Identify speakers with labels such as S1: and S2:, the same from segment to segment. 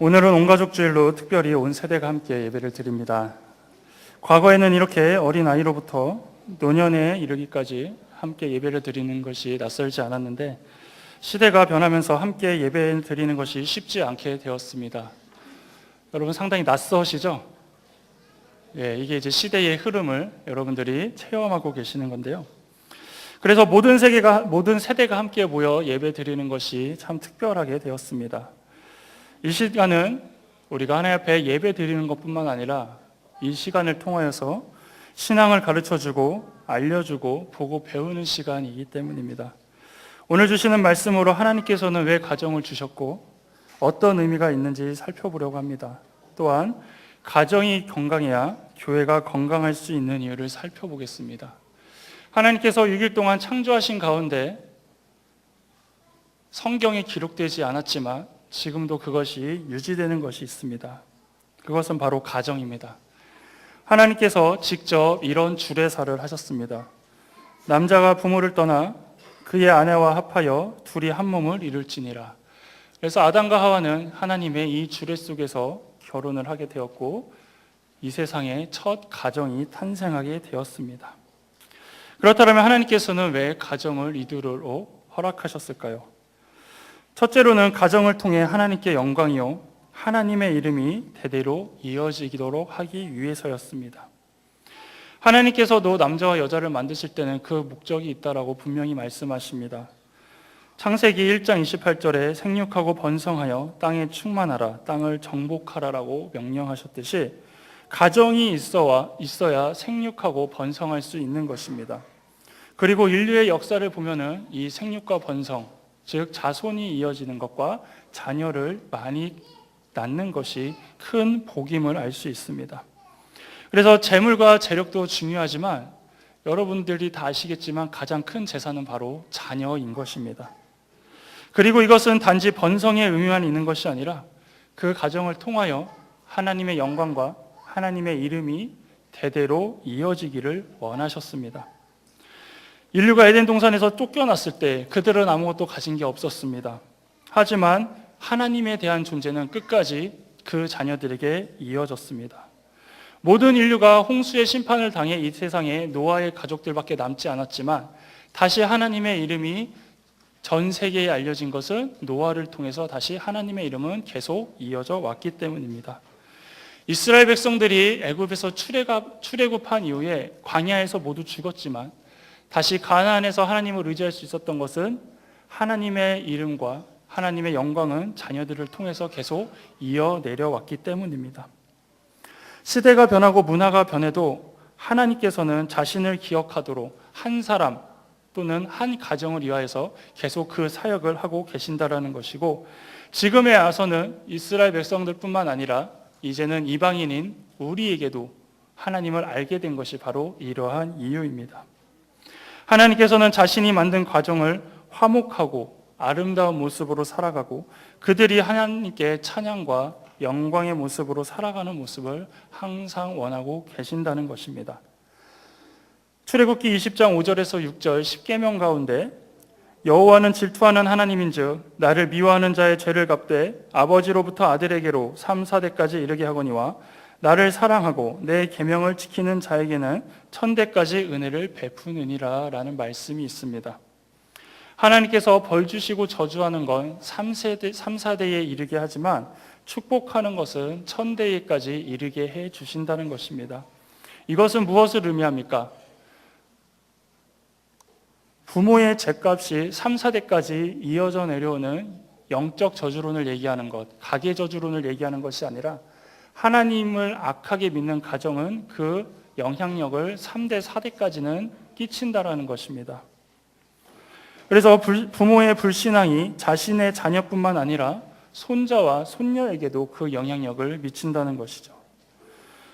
S1: 오늘은 온가족 주일로 특별히 온 세대가 함께 예배를 드립니다. 과거에는 이렇게 어린 아이로부터 노년에 이르기까지 함께 예배를 드리는 것이 낯설지 않았는데 시대가 변하면서 함께 예배 드리는 것이 쉽지 않게 되었습니다. 여러분 상당히 낯서시죠? 이게 이제 시대의 흐름을 여러분들이 체험하고 계시는 건데요. 그래서 모든 세대가 함께 모여 예배 드리는 것이 참 특별하게 되었습니다. 이 시간은 우리가 하나님 앞에 예배 드리는 것뿐만 아니라 이 시간을 통하여서 신앙을 가르쳐주고 알려주고 보고 배우는 시간이기 때문입니다. 오늘 주시는 말씀으로 하나님께서는 왜 가정을 주셨고 어떤 의미가 있는지 살펴보려고 합니다. 또한 가정이 건강해야 교회가 건강할 수 있는 이유를 살펴보겠습니다. 하나님께서 6일 동안 창조하신 가운데 성경에 기록되지 않았지만 지금도 그것이 유지되는 것이 있습니다. 그것은 바로 가정입니다. 하나님께서 직접 이런 주례사를 하셨습니다. 남자가 부모를 떠나 그의 아내와 합하여 둘이 한 몸을 이룰지니라. 그래서 아담과 하와는 하나님의 이 주례 속에서 결혼을 하게 되었고 이 세상에 첫 가정이 탄생하게 되었습니다. 그렇다면 하나님께서는 왜 가정을 이루도록 허락하셨을까요? 첫째로는 가정을 통해 하나님께 영광이요 하나님의 이름이 대대로 이어지도록 하기 위해서였습니다. 하나님께서도 남자와 여자를 만드실 때는 그 목적이 있다라고 분명히 말씀하십니다. 창세기 1장 28절에 생육하고 번성하여 땅에 충만하라, 땅을 정복하라라고 명령하셨듯이 가정이 있어야 생육하고 번성할 수 있는 것입니다. 그리고 인류의 역사를 보면은 이 생육과 번성, 즉 자손이 이어지는 것과 자녀를 많이 낳는 것이 큰 복임을 알 수 있습니다. 그래서 재물과 재력도 중요하지만 여러분들이 다 아시겠지만 가장 큰 재산은 바로 자녀인 것입니다. 그리고 이것은 단지 번성의 의미만 있는 것이 아니라 그 가정을 통하여 하나님의 영광과 하나님의 이름이 대대로 이어지기를 원하셨습니다. 인류가 에덴 동산에서 쫓겨났을 때 그들은 아무것도 가진 게 없었습니다. 하지만 하나님에 대한 존재는 끝까지 그 자녀들에게 이어졌습니다. 모든 인류가 홍수의 심판을 당해 이 세상에 노아의 가족들밖에 남지 않았지만 다시 하나님의 이름이 전 세계에 알려진 것은 노아를 통해서 다시 하나님의 이름은 계속 이어져 왔기 때문입니다. 이스라엘 백성들이 애굽에서 출애굽한 이후에 광야에서 모두 죽었지만 다시 가나안에서 하나님을 의지할 수 있었던 것은 하나님의 이름과 하나님의 영광은 자녀들을 통해서 계속 이어 내려왔기 때문입니다. 시대가 변하고 문화가 변해도 하나님께서는 자신을 기억하도록 한 사람 또는 한 가정을 위하여서 계속 그 사역을 하고 계신다라는 것이고 지금에 와서는 이스라엘 백성들뿐만 아니라 이제는 이방인인 우리에게도 하나님을 알게 된 것이 바로 이러한 이유입니다. 하나님께서는 자신이 만든 가정을 화목하고 아름다운 모습으로 살아가고 그들이 하나님께 찬양과 영광의 모습으로 살아가는 모습을 항상 원하고 계신다는 것입니다. 출애굽기 20장 5절에서 6절 10계명 가운데 여호와는 질투하는 하나님인즉 나를 미워하는 자의 죄를 갚되 아버지로부터 아들에게로 3, 4대까지 이르게 하거니와 나를 사랑하고 내 계명을 지키는 자에게는 천대까지 은혜를 베푸느니라 라는 말씀이 있습니다. 하나님께서 벌 주시고 저주하는 건 3, 4대에 이르게 하지만 축복하는 것은 천대에까지 이르게 해 주신다는 것입니다. 이것은 무엇을 의미합니까? 부모의 죄값이 3, 4대까지 이어져 내려오는 영적 저주론을 얘기하는 것, 가계 저주론을 얘기하는 것이 아니라 하나님을 악하게 믿는 가정은 그 영향력을 3대, 4대까지는 끼친다라는 것입니다. 그래서 부모의 불신앙이 자신의 자녀뿐만 아니라 손자와 손녀에게도 그 영향력을 미친다는 것이죠.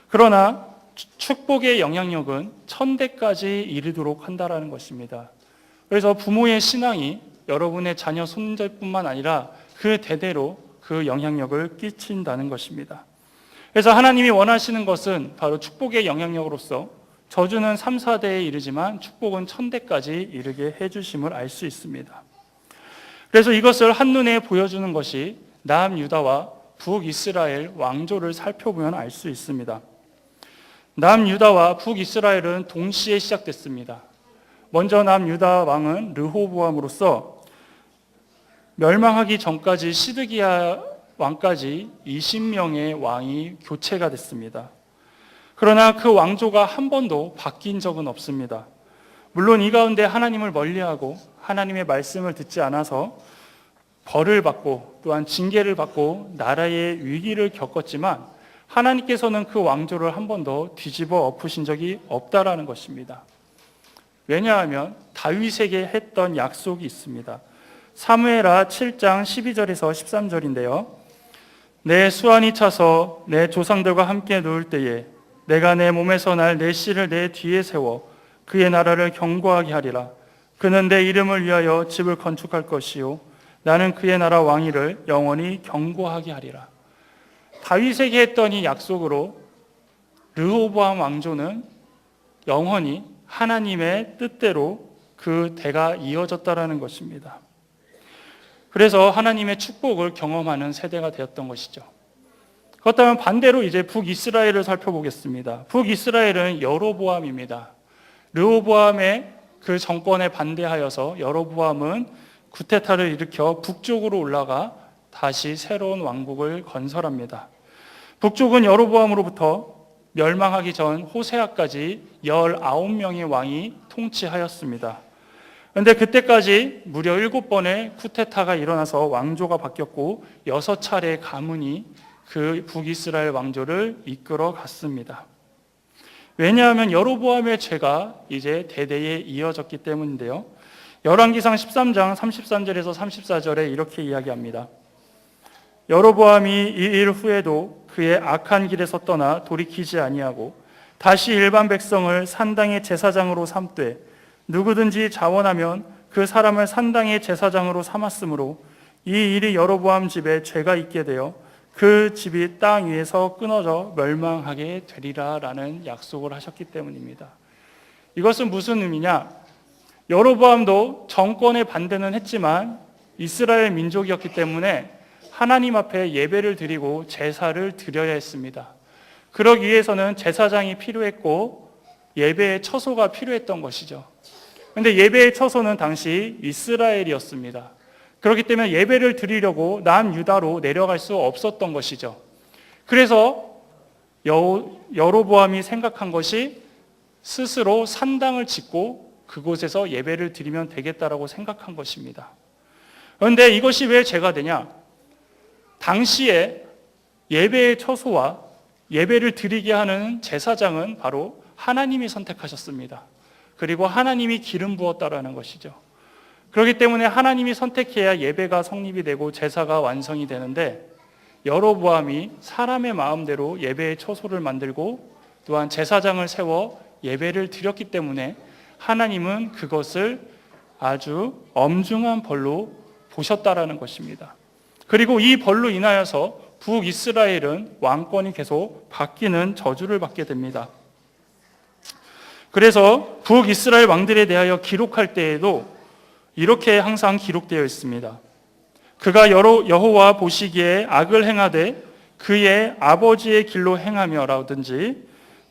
S1: 그러나 축복의 영향력은 천대까지 이르도록 한다라는 것입니다. 그래서 부모의 신앙이 여러분의 자녀 손자뿐만 아니라 그 대대로 그 영향력을 끼친다는 것입니다. 그래서 하나님이 원하시는 것은 바로 축복의 영향력으로서 저주는 3, 4대에 이르지만 축복은 천대까지 이르게 해주심을 알 수 있습니다. 그래서 이것을 한눈에 보여주는 것이 남유다와 북이스라엘 왕조를 살펴보면 알 수 있습니다. 남유다와 북이스라엘은 동시에 시작됐습니다. 먼저 남유다 왕은 르호보암으로서 멸망하기 전까지 시드기야 왕까지 20명의 왕이 교체가 됐습니다. 그러나 그 왕조가 한 번도 바뀐 적은 없습니다. 물론 이 가운데 하나님을 멀리하고 하나님의 말씀을 듣지 않아서 벌을 받고 또한 징계를 받고 나라의 위기를 겪었지만 하나님께서는 그 왕조를 한 번도 뒤집어 엎으신 적이 없다라는 것입니다. 왜냐하면 다윗에게 했던 약속이 있습니다. 사무엘하 7장 12절에서 13절인데요. 내 수완이 차서 내 조상들과 함께 누울 때에 내가 내 몸에서 날 내 씨를 내 뒤에 세워 그의 나라를 견고하게 하리라. 그는 내 이름을 위하여 집을 건축할 것이요 나는 그의 나라 왕위를 영원히 견고하게 하리라. 다윗에게 했던 이 약속으로 르호보암 왕조는 영원히 하나님의 뜻대로 그 대가 이어졌다라는 것입니다. 그래서 하나님의 축복을 경험하는 세대가 되었던 것이죠. 그렇다면 반대로 이제 북이스라엘을 살펴보겠습니다. 북이스라엘은 여로보암입니다. 르호보암의 그 정권에 반대하여서 여로보암은 구테타를 일으켜 북쪽으로 올라가 다시 새로운 왕국을 건설합니다. 북쪽은 여로보암으로부터 멸망하기 전 호세아까지 19명의 왕이 통치하였습니다. 그런데 그때까지 무려 7번의 쿠데타가 일어나서 왕조가 바뀌었고 6차례의 가문이 그 북이스라엘 왕조를 이끌어 갔습니다. 왜냐하면 여로보암의 죄가 이제 대대에 이어졌기 때문인데요. 열왕기상 13장 33절에서 34절에 이렇게 이야기합니다. 여로보암이 이 일 후에도 그의 악한 길에서 떠나 돌이키지 아니하고 다시 일반 백성을 산당의 제사장으로 삼되 누구든지 자원하면 그 사람을 산당의 제사장으로 삼았으므로 이 일이 여로보암 집에 죄가 있게 되어 그 집이 땅 위에서 끊어져 멸망하게 되리라 라는 약속을 하셨기 때문입니다. 이것은 무슨 의미냐? 여로보암도 정권에 반대는 했지만 이스라엘 민족이었기 때문에 하나님 앞에 예배를 드리고 제사를 드려야 했습니다. 그러기 위해서는 제사장이 필요했고 예배의 처소가 필요했던 것이죠. 그런데 예배의 처소는 당시 이스라엘이었습니다. 그렇기 때문에 예배를 드리려고 남유다로 내려갈 수 없었던 것이죠. 그래서 여로보암이 생각한 것이 스스로 산당을 짓고 그곳에서 예배를 드리면 되겠다라고 생각한 것입니다. 그런데 이것이 왜 죄가 되냐? 당시에 예배의 처소와 예배를 드리게 하는 제사장은 바로 하나님이 선택하셨습니다. 그리고 하나님이 기름 부었다라는 것이죠. 그렇기 때문에 하나님이 선택해야 예배가 성립이 되고 제사가 완성이 되는데 여로보암이 사람의 마음대로 예배의 처소를 만들고 또한 제사장을 세워 예배를 드렸기 때문에 하나님은 그것을 아주 엄중한 벌로 보셨다라는 것입니다. 그리고 이 벌로 인하여서 북이스라엘은 왕권이 계속 바뀌는 저주를 받게 됩니다. 그래서 북이스라엘 왕들에 대하여 기록할 때에도 이렇게 항상 기록되어 있습니다. 그가 여호와 보시기에 악을 행하되 그의 아버지의 길로 행하며라든지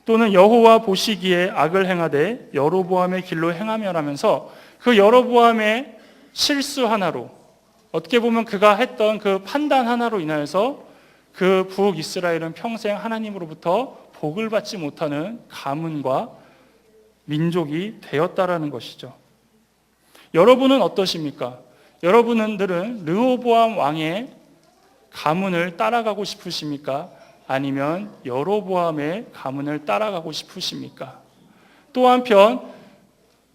S1: 또는 여호와 보시기에 악을 행하되 여로보암의 길로 행하며라면서 그 여로보암의 실수 하나로 어떻게 보면 그가 했던 그 판단 하나로 인하여서 그 북이스라엘은 평생 하나님으로부터 복을 받지 못하는 가문과 민족이 되었다라는 것이죠. 여러분은 어떠십니까? 여러분들은 르호보암 왕의 가문을 따라가고 싶으십니까? 아니면 여로보암의 가문을 따라가고 싶으십니까? 또 한편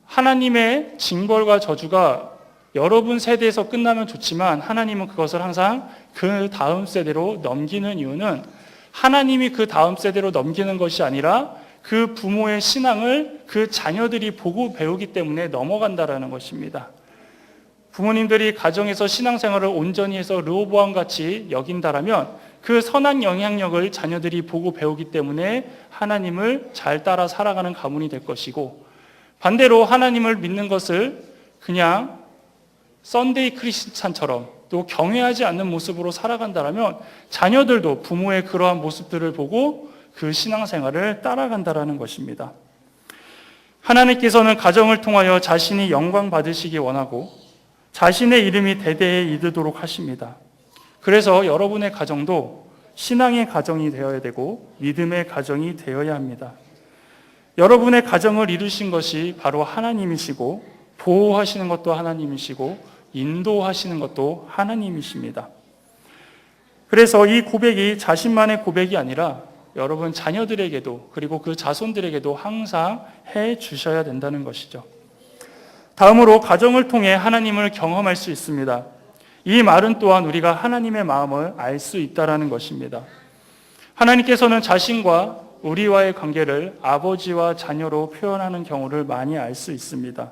S1: 하나님의 징벌과 저주가 여러분 세대에서 끝나면 좋지만 하나님은 그것을 항상 그 다음 세대로 넘기는 이유는 하나님이 그 다음 세대로 넘기는 것이 아니라 그 부모의 신앙을 그 자녀들이 보고 배우기 때문에 넘어간다라는 것입니다. 부모님들이 가정에서 신앙생활을 온전히 해서 르호보암 같이 여긴다라면 그 선한 영향력을 자녀들이 보고 배우기 때문에 하나님을 잘 따라 살아가는 가문이 될 것이고, 반대로 하나님을 믿는 것을 그냥 썬데이 크리스찬처럼 또 경외하지 않는 모습으로 살아간다면 자녀들도 부모의 그러한 모습들을 보고 그 신앙생활을 따라간다라는 것입니다. 하나님께서는 가정을 통하여 자신이 영광 받으시기 원하고 자신의 이름이 대대에 이르도록 하십니다. 그래서 여러분의 가정도 신앙의 가정이 되어야 되고 믿음의 가정이 되어야 합니다. 여러분의 가정을 이루신 것이 바로 하나님이시고 보호하시는 것도 하나님이시고 인도하시는 것도 하나님이십니다. 그래서 이 고백이 자신만의 고백이 아니라 여러분 자녀들에게도 그리고 그 자손들에게도 항상 해 주셔야 된다는 것이죠. 다음으로 가정을 통해 하나님을 경험할 수 있습니다. 이 말은 또한 우리가 하나님의 마음을 알 수 있다는 것입니다. 하나님께서는 자신과 우리와의 관계를 아버지와 자녀로 표현하는 경우를 많이 알 수 있습니다.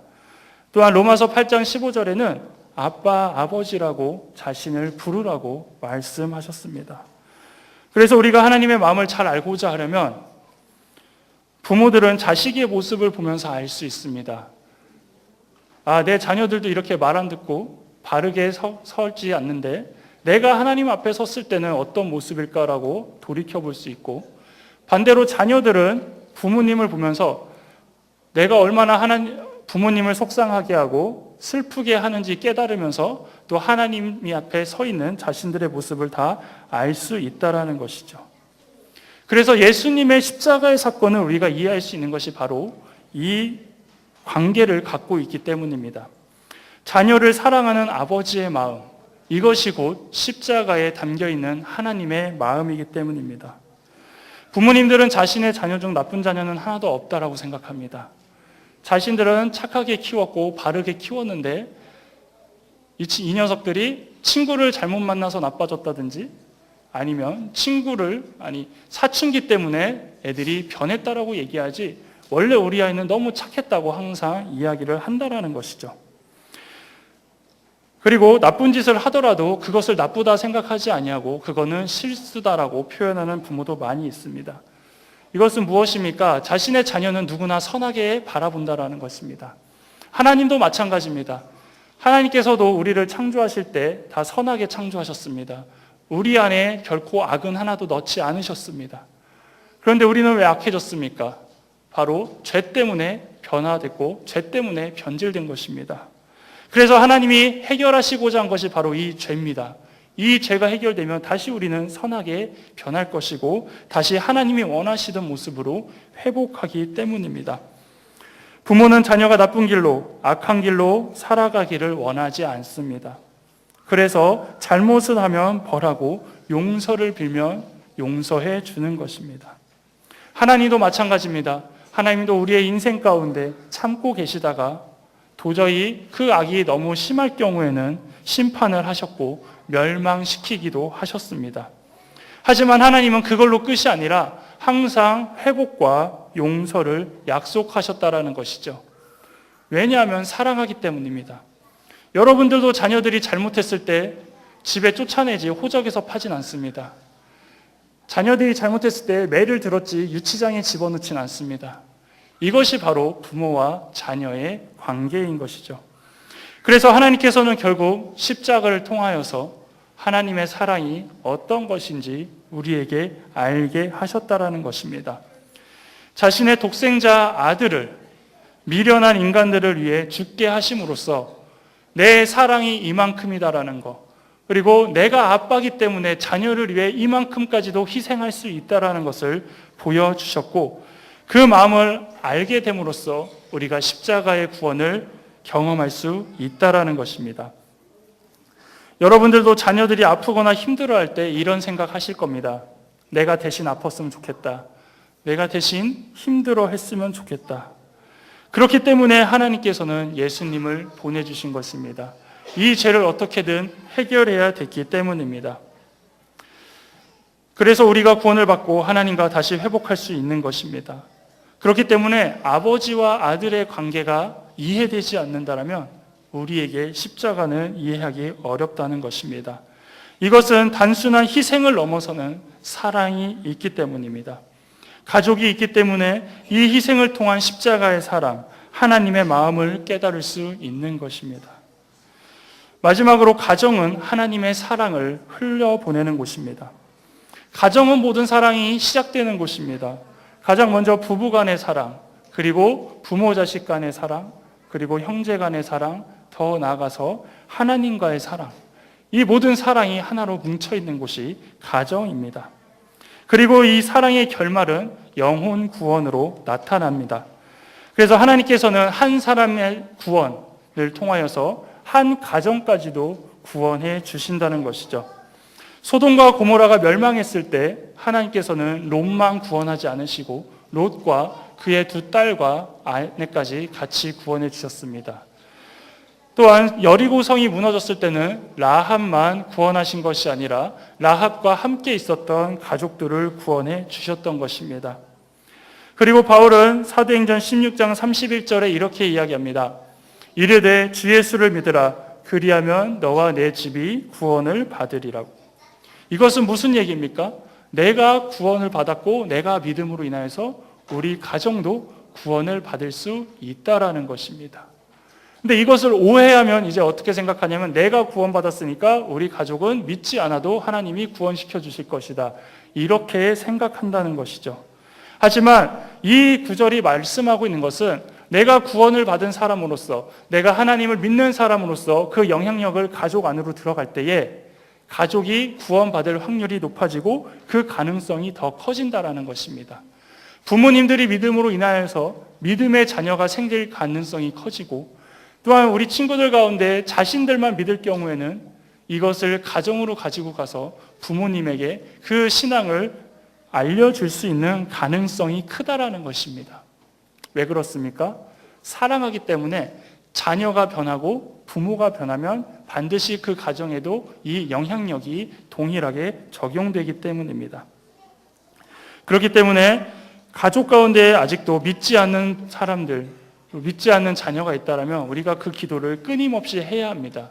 S1: 또한 로마서 8장 15절에는 아빠, 아버지라고 자신을 부르라고 말씀하셨습니다. 그래서 우리가 하나님의 마음을 잘 알고자 하려면 부모들은 자식의 모습을 보면서 알 수 있습니다. 내 자녀들도 이렇게 말 안 듣고 바르게 서지 않는데 내가 하나님 앞에 섰을 때는 어떤 모습일까라고 돌이켜 볼 수 있고, 반대로 자녀들은 부모님을 보면서 내가 얼마나 부모님을 속상하게 하고 슬프게 하는지 깨달으면서 또 하나님 앞에 서 있는 자신들의 모습을 다 알 수 있다라는 것이죠. 그래서 예수님의 십자가의 사건을 우리가 이해할 수 있는 것이 바로 이 관계를 갖고 있기 때문입니다. 자녀를 사랑하는 아버지의 마음, 이것이 곧 십자가에 담겨있는 하나님의 마음이기 때문입니다. 부모님들은 자신의 자녀 중 나쁜 자녀는 하나도 없다라고 생각합니다. 자신들은 착하게 키웠고 바르게 키웠는데 이 녀석들이 친구를 잘못 만나서 나빠졌다든지 아니면 사춘기 때문에 애들이 변했다라고 얘기하지 원래 우리 아이는 너무 착했다고 항상 이야기를 한다라는 것이죠. 그리고 나쁜 짓을 하더라도 그것을 나쁘다 생각하지 아니하고 그거는 실수다라고 표현하는 부모도 많이 있습니다. 이것은 무엇입니까? 자신의 자녀는 누구나 선하게 바라본다라는 것입니다. 하나님도 마찬가지입니다. 하나님께서도 우리를 창조하실 때 다 선하게 창조하셨습니다. 우리 안에 결코 악은 하나도 넣지 않으셨습니다. 그런데 우리는 왜 악해졌습니까? 바로 죄 때문에 변화됐고 죄 때문에 변질된 것입니다. 그래서 하나님이 해결하시고자 한 것이 바로 이 죄입니다. 이 죄가 해결되면 다시 우리는 선하게 변할 것이고 다시 하나님이 원하시던 모습으로 회복하기 때문입니다. 부모는 자녀가 나쁜 길로, 악한 길로 살아가기를 원하지 않습니다. 그래서 잘못을 하면 벌하고 용서를 빌면 용서해 주는 것입니다. 하나님도 마찬가지입니다. 하나님도 우리의 인생 가운데 참고 계시다가 도저히 그 악이 너무 심할 경우에는 심판을 하셨고 멸망시키기도 하셨습니다. 하지만 하나님은 그걸로 끝이 아니라 항상 회복과 용서를 약속하셨다라는 것이죠. 왜냐하면 사랑하기 때문입니다. 여러분들도 자녀들이 잘못했을 때 집에 쫓아내지 호적에서 파진 않습니다. 자녀들이 잘못했을 때 매를 들었지 유치장에 집어넣진 않습니다. 이것이 바로 부모와 자녀의 관계인 것이죠. 그래서 하나님께서는 결국 십자가를 통하여서 하나님의 사랑이 어떤 것인지 우리에게 알게 하셨다라는 것입니다. 자신의 독생자 아들을 미련한 인간들을 위해 죽게 하심으로써 내 사랑이 이만큼이다라는 것, 그리고 내가 아빠기 때문에 자녀를 위해 이만큼까지도 희생할 수 있다라는 것을 보여주셨고 그 마음을 알게 됨으로써 우리가 십자가의 구원을 경험할 수 있다라는 것입니다. 여러분들도 자녀들이 아프거나 힘들어할 때 이런 생각하실 겁니다. 내가 대신 아팠으면 좋겠다. 내가 대신 힘들어했으면 좋겠다. 그렇기 때문에 하나님께서는 예수님을 보내주신 것입니다. 이 죄를 어떻게든 해결해야 됐기 때문입니다. 그래서 우리가 구원을 받고 하나님과 다시 회복할 수 있는 것입니다. 그렇기 때문에 아버지와 아들의 관계가 이해되지 않는다면 우리에게 십자가는 이해하기 어렵다는 것입니다. 이것은 단순한 희생을 넘어서는 사랑이 있기 때문입니다. 가족이 있기 때문에 이 희생을 통한 십자가의 사랑, 하나님의 마음을 깨달을 수 있는 것입니다. 마지막으로 가정은 하나님의 사랑을 흘려보내는 곳입니다. 가정은 모든 사랑이 시작되는 곳입니다. 가장 먼저 부부 간의 사랑, 그리고 부모 자식 간의 사랑, 그리고 형제 간의 사랑, 더 나아가서 하나님과의 사랑, 이 모든 사랑이 하나로 뭉쳐있는 곳이 가정입니다. 그리고 이 사랑의 결말은 영혼 구원으로 나타납니다. 그래서 하나님께서는 한 사람의 구원을 통하여서 한 가정까지도 구원해 주신다는 것이죠. 소돔과 고모라가 멸망했을 때 하나님께서는 롯만 구원하지 않으시고 롯과 그의 두 딸과 아내까지 같이 구원해 주셨습니다. 또한 여리고 성이 무너졌을 때는 라합만 구원하신 것이 아니라 라합과 함께 있었던 가족들을 구원해 주셨던 것입니다. 그리고 바울은 사도행전 16장 31절에 이렇게 이야기합니다. 이르되 주 예수를 믿으라. 그리하면 너와 내 집이 구원을 받으리라고. 이것은 무슨 얘기입니까? 내가 구원을 받았고 내가 믿음으로 인하여서 우리 가정도 구원을 받을 수 있다라는 것입니다. 근데 이것을 오해하면 이제 어떻게 생각하냐면 내가 구원받았으니까 우리 가족은 믿지 않아도 하나님이 구원시켜 주실 것이다. 이렇게 생각한다는 것이죠. 하지만 이 구절이 말씀하고 있는 것은 내가 구원을 받은 사람으로서, 내가 하나님을 믿는 사람으로서 그 영향력을 가족 안으로 들어갈 때에 가족이 구원받을 확률이 높아지고 그 가능성이 더 커진다라는 것입니다. 부모님들이 믿음으로 인하여서 믿음의 자녀가 생길 가능성이 커지고, 또한 우리 친구들 가운데 자신들만 믿을 경우에는 이것을 가정으로 가지고 가서 부모님에게 그 신앙을 알려줄 수 있는 가능성이 크다라는 것입니다. 왜 그렇습니까? 사랑하기 때문에 자녀가 변하고 부모가 변하면 반드시 그 가정에도 이 영향력이 동일하게 적용되기 때문입니다. 그렇기 때문에 가족 가운데 아직도 믿지 않는 사람들, 믿지 않는 자녀가 있다면 우리가 그 기도를 끊임없이 해야 합니다.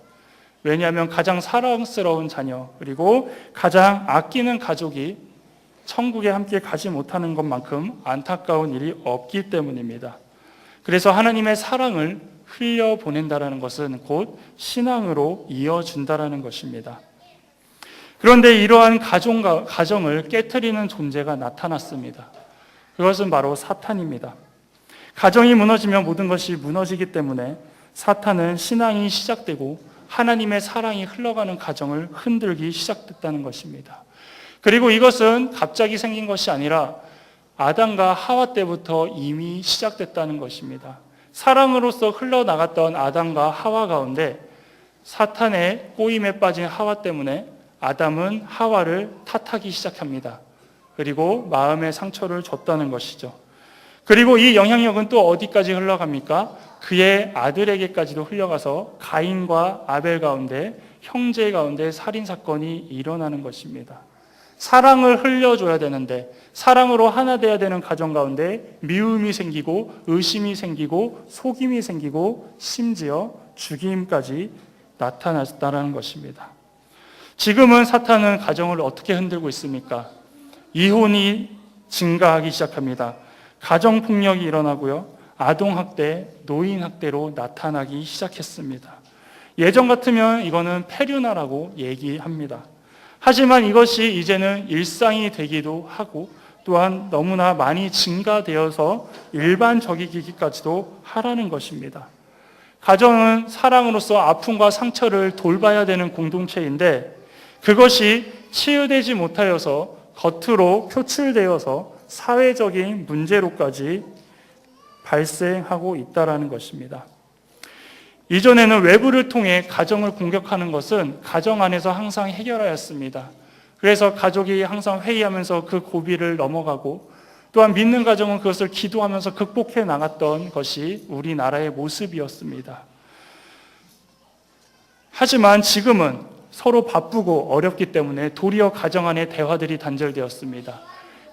S1: 왜냐하면 가장 사랑스러운 자녀, 그리고 가장 아끼는 가족이 천국에 함께 가지 못하는 것만큼 안타까운 일이 없기 때문입니다. 그래서 하나님의 사랑을 흘려보낸다는 것은 곧 신앙으로 이어준다는 것입니다. 그런데 이러한 가정을 깨트리는 존재가 나타났습니다. 그것은 바로 사탄입니다. 가정이 무너지면 모든 것이 무너지기 때문에 사탄은 신앙이 시작되고 하나님의 사랑이 흘러가는 가정을 흔들기 시작됐다는 것입니다. 그리고 이것은 갑자기 생긴 것이 아니라 아담과 하와 때부터 이미 시작됐다는 것입니다. 사랑으로서 흘러나갔던 아담과 하와 가운데 사탄의 꼬임에 빠진 하와 때문에 아담은 하와를 탓하기 시작합니다. 그리고 마음의 상처를 줬다는 것이죠. 그리고 이 영향력은 또 어디까지 흘러갑니까? 그의 아들에게까지도 흘러가서 가인과 아벨 가운데, 형제 가운데 살인사건이 일어나는 것입니다. 사랑을 흘려줘야 되는데, 사랑으로 하나 돼야 되는 가정 가운데 미움이 생기고 의심이 생기고 속임이 생기고 심지어 죽임까지 나타났다는 것입니다. 지금은 사탄은 가정을 어떻게 흔들고 있습니까? 이혼이 증가하기 시작합니다. 가정폭력이 일어나고요. 아동학대, 노인학대로 나타나기 시작했습니다. 예전 같으면 이거는 폐륜아라고 얘기합니다. 하지만 이것이 이제는 일상이 되기도 하고 또한 너무나 많이 증가되어서 일반적이기까지도 하라는 것입니다. 가정은 사랑으로서 아픔과 상처를 돌봐야 되는 공동체인데 그것이 치유되지 못하여서 겉으로 표출되어서 사회적인 문제로까지 발생하고 있다는 것입니다. 이전에는 외부를 통해 가정을 공격하는 것은 가정 안에서 항상 해결하였습니다. 그래서 가족이 항상 회의하면서 그 고비를 넘어가고 또한 믿는 가정은 그것을 기도하면서 극복해 나갔던 것이 우리나라의 모습이었습니다. 하지만 지금은 서로 바쁘고 어렵기 때문에 도리어 가정 안에 대화들이 단절되었습니다.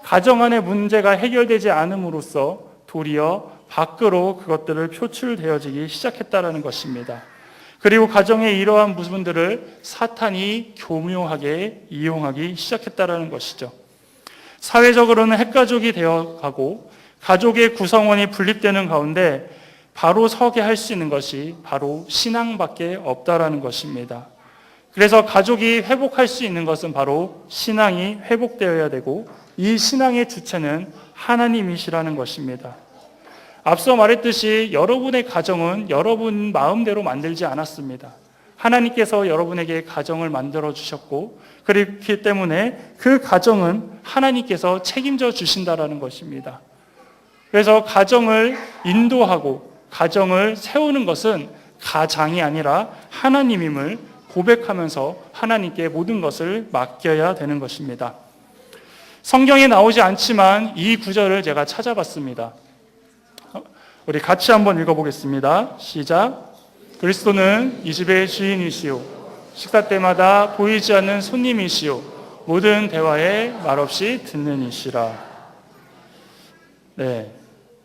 S1: 가정 안의 문제가 해결되지 않음으로써 도리어 밖으로 그것들을 표출되어지기 시작했다는 것입니다. 그리고 가정의 이러한 부분들을 사탄이 교묘하게 이용하기 시작했다는 것이죠. 사회적으로는 핵가족이 되어가고 가족의 구성원이 분립되는 가운데 바로 서게 할 수 있는 것이 바로 신앙밖에 없다라는 것입니다. 그래서 가족이 회복할 수 있는 것은 바로 신앙이 회복되어야 되고, 이 신앙의 주체는 하나님이시라는 것입니다. 앞서 말했듯이 여러분의 가정은 여러분 마음대로 만들지 않았습니다. 하나님께서 여러분에게 가정을 만들어 주셨고, 그렇기 때문에 그 가정은 하나님께서 책임져 주신다라는 것입니다. 그래서 가정을 인도하고 가정을 세우는 것은 가장이 아니라 하나님임을 고백하면서 하나님께 모든 것을 맡겨야 되는 것입니다. 성경에 나오지 않지만 이 구절을 제가 찾아봤습니다. 우리 같이 한번 읽어보겠습니다. 시작. 그리스도는 이 집의 주인이시오, 식사 때마다 보이지 않는 손님이시오, 모든 대화에 말없이 듣는 이시라. 네,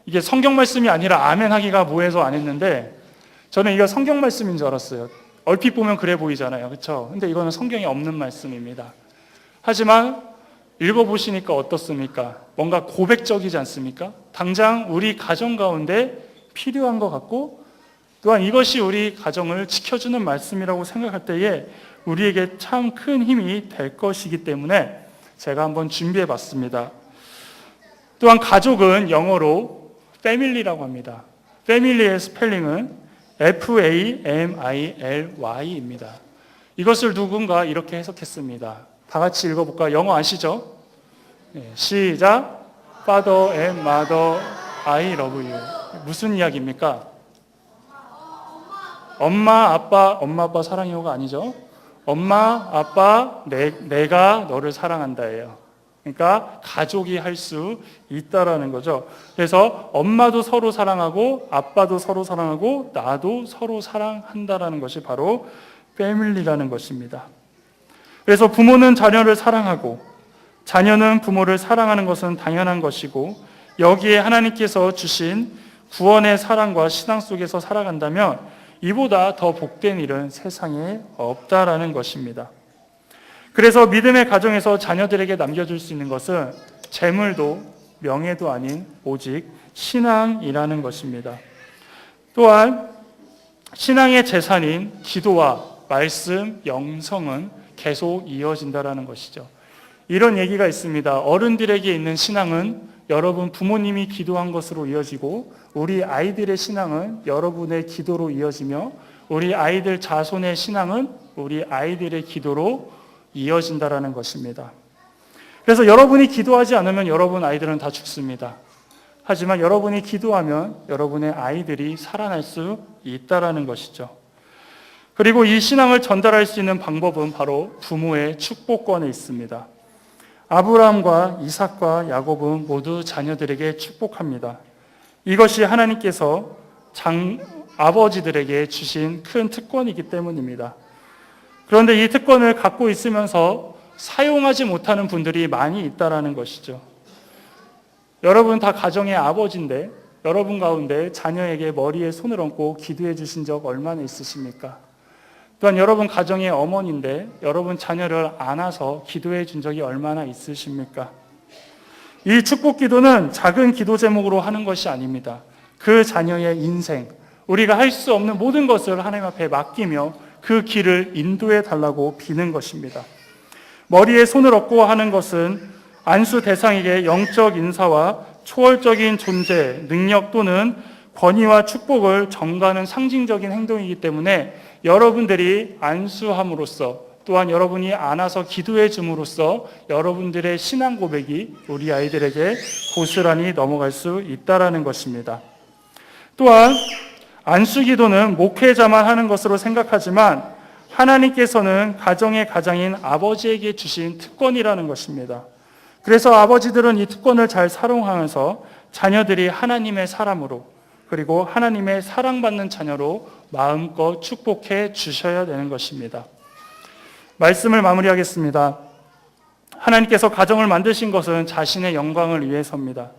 S1: 이게 성경 말씀이 아니라 아멘 하기가 뭐해서 안 했는데, 저는 이거 성경 말씀인 줄 알았어요. 얼핏 보면 그래 보이잖아요, 그렇죠? 근데 이거는 성경에 없는 말씀입니다. 하지만 읽어보시니까 어떻습니까? 뭔가 고백적이지 않습니까? 당장 우리 가정 가운데 필요한 것 같고, 또한 이것이 우리 가정을 지켜주는 말씀이라고 생각할 때에 우리에게 참 큰 힘이 될 것이기 때문에 제가 한번 준비해 봤습니다. 또한 가족은 영어로 family라고 합니다. family의 스펠링은 FAMILY입니다. 이것을 누군가 이렇게 해석했습니다. 다 같이 읽어볼까요? 영어 아시죠? 네, 시작. Father and Mother, I love you. 무슨 이야기입니까? 엄마, 아빠 사랑해요가 아니죠. 엄마, 아빠, 내가 너를 사랑한다예요. 그러니까 가족이 할 수 있다라는 거죠. 그래서 엄마도 서로 사랑하고 아빠도 서로 사랑하고 나도 서로 사랑한다라는 것이 바로 패밀리라는 것입니다. 그래서 부모는 자녀를 사랑하고 자녀는 부모를 사랑하는 것은 당연한 것이고, 여기에 하나님께서 주신 구원의 사랑과 신앙 속에서 살아간다면 이보다 더 복된 일은 세상에 없다라는 것입니다. 그래서 믿음의 가정에서 자녀들에게 남겨줄 수 있는 것은 재물도 명예도 아닌 오직 신앙이라는 것입니다. 또한 신앙의 재산인 기도와 말씀, 영성은 계속 이어진다라는 것이죠. 이런 얘기가 있습니다. 어른들에게 있는 신앙은 여러분 부모님이 기도한 것으로 이어지고, 우리 아이들의 신앙은 여러분의 기도로 이어지며, 우리 아이들 자손의 신앙은 우리 아이들의 기도로 이어진다라는 것입니다. 그래서 여러분이 기도하지 않으면 여러분 아이들은 다 죽습니다. 하지만 여러분이 기도하면 여러분의 아이들이 살아날 수 있다라는 것이죠. 그리고 이 신앙을 전달할 수 있는 방법은 바로 부모의 축복권에 있습니다. 아브라함과 이삭과 야곱은 모두 자녀들에게 축복합니다. 이것이 하나님께서 아버지들에게 주신 큰 특권이기 때문입니다. 그런데 이 특권을 갖고 있으면서 사용하지 못하는 분들이 많이 있다라는 것이죠. 여러분 다 가정의 아버지인데 여러분 가운데 자녀에게 머리에 손을 얹고 기도해 주신 적 얼마나 있으십니까? 또한 여러분 가정의 어머니인데 여러분 자녀를 안아서 기도해 준 적이 얼마나 있으십니까? 이 축복 기도는 작은 기도 제목으로 하는 것이 아닙니다. 그 자녀의 인생, 우리가 할 수 없는 모든 것을 하나님 앞에 맡기며 그 길을 인도해 달라고 비는 것입니다. 머리에 손을 얹고 하는 것은 안수 대상에게 영적 인사와 초월적인 존재, 능력 또는 권위와 축복을 전가하는 상징적인 행동이기 때문에 여러분들이 안수함으로써, 또한 여러분이 안아서 기도해 줌으로써 여러분들의 신앙 고백이 우리 아이들에게 고스란히 넘어갈 수 있다라는 것입니다. 또한 안수 기도는 목회자만 하는 것으로 생각하지만 하나님께서는 가정의 가장인 아버지에게 주신 특권이라는 것입니다. 그래서 아버지들은 이 특권을 잘 사용하면서 자녀들이 하나님의 사람으로, 그리고 하나님의 사랑받는 자녀로 마음껏 축복해 주셔야 되는 것입니다. 말씀을 마무리하겠습니다. 하나님께서 가정을 만드신 것은 자신의 영광을 위해서입니다.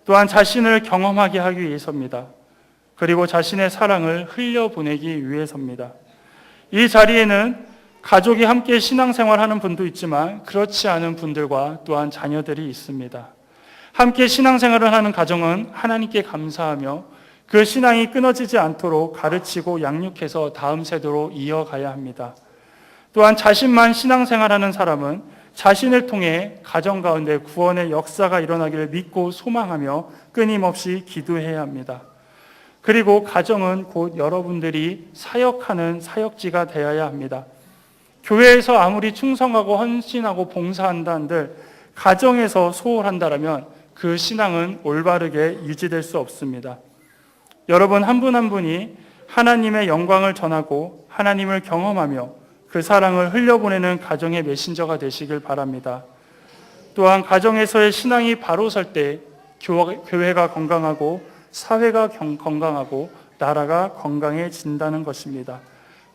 S1: 또한 자신을 경험하게 하기 위해서입니다. 그리고 자신의 사랑을 흘려보내기 위해서입니다. 이 자리에는 가족이 함께 신앙생활하는 분도 있지만 그렇지 않은 분들과 또한 자녀들이 있습니다. 함께 신앙생활을 하는 가정은 하나님께 감사하며 그 신앙이 끊어지지 않도록 가르치고 양육해서 다음 세대로 이어가야 합니다. 또한 자신만 신앙생활하는 사람은 자신을 통해 가정 가운데 구원의 역사가 일어나기를 믿고 소망하며 끊임없이 기도해야 합니다. 그리고 가정은 곧 여러분들이 사역하는 사역지가 되어야 합니다. 교회에서 아무리 충성하고 헌신하고 봉사한다 한들 가정에서 소홀한다라면 그 신앙은 올바르게 유지될 수 없습니다. 여러분 한 분 한 분이 하나님의 영광을 전하고 하나님을 경험하며 그 사랑을 흘려보내는 가정의 메신저가 되시길 바랍니다. 또한 가정에서의 신앙이 바로 설 때 교회가 건강하고 사회가 건강하고 나라가 건강해진다는 것입니다.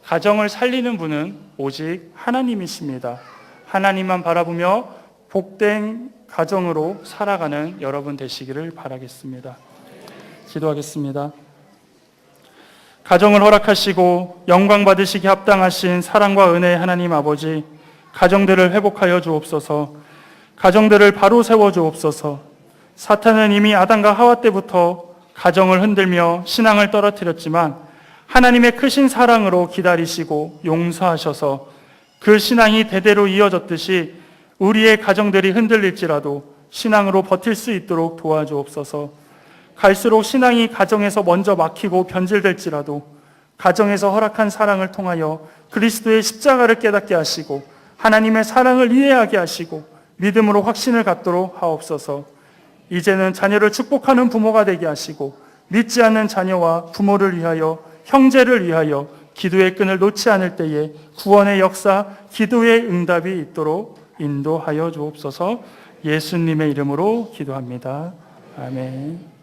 S1: 가정을 살리는 분은 오직 하나님이십니다. 하나님만 바라보며 복된 가정으로 살아가는 여러분 되시기를 바라겠습니다. 기도하겠습니다. 가정을 허락하시고 영광 받으시기 합당하신 사랑과 은혜의 하나님 아버지, 가정들을 회복하여 주옵소서. 가정들을 바로 세워 주옵소서. 사탄은 이미 아담과 하와 때부터 가정을 흔들며 신앙을 떨어뜨렸지만 하나님의 크신 사랑으로 기다리시고 용서하셔서 그 신앙이 대대로 이어졌듯이 우리의 가정들이 흔들릴지라도 신앙으로 버틸 수 있도록 도와주옵소서. 갈수록 신앙이 가정에서 먼저 막히고 변질될지라도 가정에서 허락한 사랑을 통하여 그리스도의 십자가를 깨닫게 하시고 하나님의 사랑을 이해하게 하시고 믿음으로 확신을 갖도록 하옵소서. 이제는 자녀를 축복하는 부모가 되게 하시고 믿지 않는 자녀와 부모를 위하여 형제를 위하여 기도의 끈을 놓지 않을 때에 구원의 역사, 기도의 응답이 있도록 인도하여 주옵소서. 예수님의 이름으로 기도합니다. 아멘.